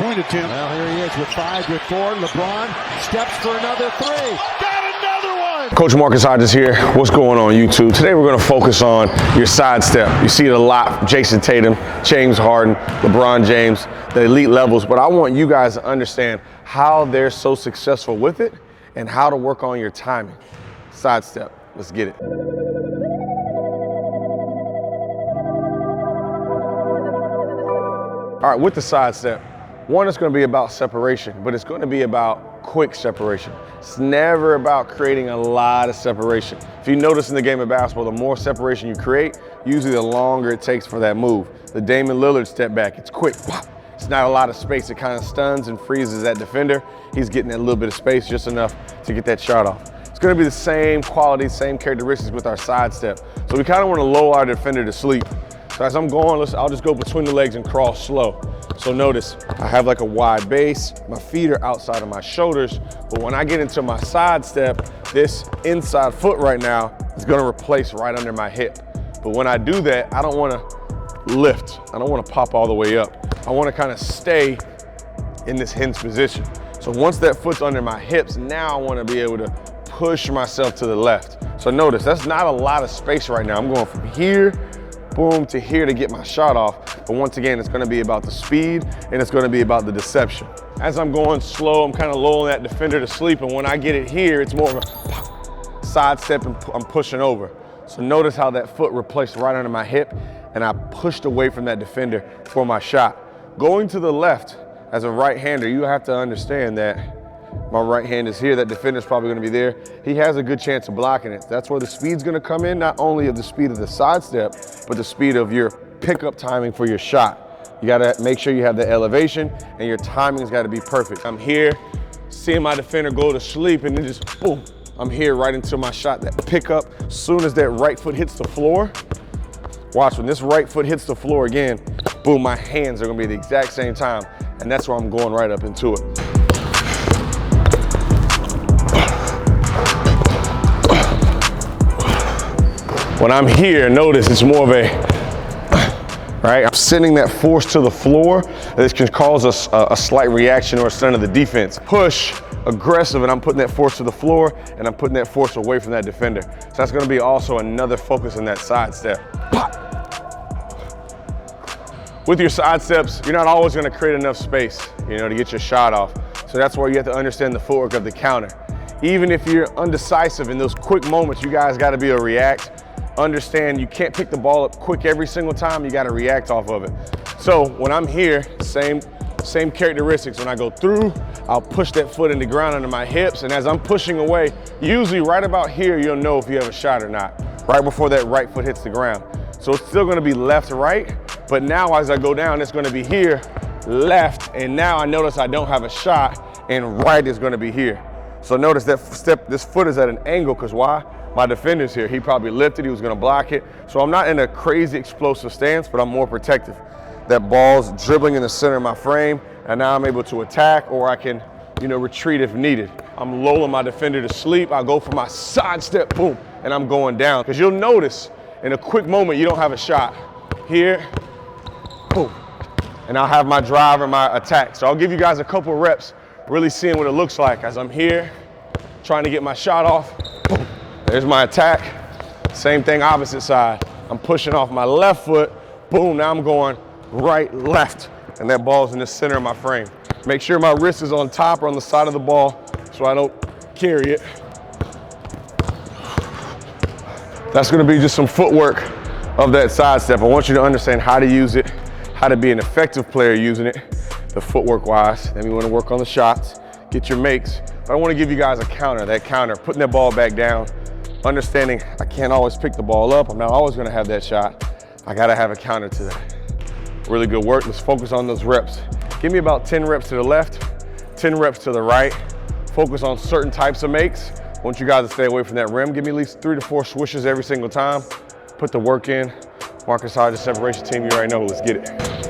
pointed to. Well, here he is with 5, with 4. Lebron steps for another 3. Got another one! Coach Marcus Hodges here. What's going on YouTube? Today we're going to focus on your sidestep. You see it a lot. Jason Tatum, James Harden, LeBron James, the elite levels. But I want you guys to understand how they're so successful with it and how to work on your timing. Sidestep. Let's get it. All right, with the sidestep, one is going to be about separation, but it's going to be about quick separation. It's never about creating a lot of separation. If you notice in the game of basketball, the more separation you create, usually the longer it takes for that move. The Damian Lillard step back, it's quick. Pop. It's not a lot of space. It kind of stuns and freezes that defender. He's getting that little bit of space, just enough to get that shot off. It's going to be the same quality, same characteristics with our sidestep. So we kind of want to lull our defender to sleep. So as I'm going, I'll just go between the legs and cross slow. So notice, I have like a wide base, my feet are outside of my shoulders, but when I get into my sidestep, this inside foot right now is gonna replace right under my hip. But when I do that, I don't wanna lift. I don't wanna pop all the way up. I wanna kind of stay in this hinge position. So once that foot's under my hips, now I wanna be able to push myself to the left. So notice, that's not a lot of space right now. I'm going from here, boom, to here to get my shot off. But once again, it's gonna be about the speed and it's gonna be about the deception. As I'm going slow, I'm kind of lulling that defender to sleep. And when I get it here, it's more of a sidestep and I'm pushing over. So notice how that foot replaced right under my hip and I pushed away from that defender for my shot. Going to the left as a right-hander, you have to understand that my right hand is here, that defender's probably gonna be there. He has a good chance of blocking it. That's where the speed's gonna come in, not only of the speed of the sidestep, but the speed of your pickup timing for your shot. You gotta make sure you have the elevation and your timing's gotta be perfect. I'm here, seeing my defender go to sleep and then just boom, I'm here right into my shot. That pickup, as soon as that right foot hits the floor, watch, when this right foot hits the floor again, boom, my hands are gonna be at the exact same time. And that's where I'm going right up into it. When I'm here, notice it's more of a, right? I'm sending that force to the floor. This can cause a slight reaction or a stun of the defense. Push, aggressive, and I'm putting that force to the floor, and I'm putting that force away from that defender. So that's gonna be also another focus in that sidestep. Pop. With your sidesteps, you're not always gonna create enough space, to get your shot off. So that's why you have to understand the footwork of the counter. Even if you're undecisive in those quick moments, you guys gotta be able to react. Understand you can't pick the ball up quick every single time, you gotta react off of it. So when I'm here, same characteristics. When I go through, I'll push that foot in the ground under my hips, and as I'm pushing away, usually right about here, you'll know if you have a shot or not, right before that right foot hits the ground. So it's still gonna be left, right, but now as I go down, it's gonna be here, left, and now I notice I don't have a shot, and right is gonna be here. So notice that this foot is at an angle, because why? My defender's here. He probably lifted, he was gonna block it. So I'm not in a crazy explosive stance, but I'm more protective. That ball's dribbling in the center of my frame, and now I'm able to attack, or I can, retreat if needed. I'm lulling my defender to sleep. I go for my sidestep, boom, and I'm going down. Because you'll notice in a quick moment, you don't have a shot. Here, boom, and I'll have my drive or my attack. So I'll give you guys a couple reps, really seeing what it looks like as I'm here, trying to get my shot off, boom. There's my attack. Same thing, opposite side. I'm pushing off my left foot. Boom, now I'm going right, left. And that ball's in the center of my frame. Make sure my wrist is on top or on the side of the ball so I don't carry it. That's gonna be just some footwork of that sidestep. I want you to understand how to use it, how to be an effective player using it, the footwork wise. Then we wanna work on the shots, get your makes. But I wanna give you guys a counter, putting that ball back down, understanding I can't always pick the ball up. I'm not always gonna have that shot. I gotta have a counter to that. Really good work. Let's focus on those reps. Give me about 10 reps to the left, 10 reps to the right. Focus on certain types of makes. I want you guys to stay away from that rim. Give me at least 3 to 4 swishes every single time. Put the work in. Marcus Hodges, separation team, you already know. Let's get it.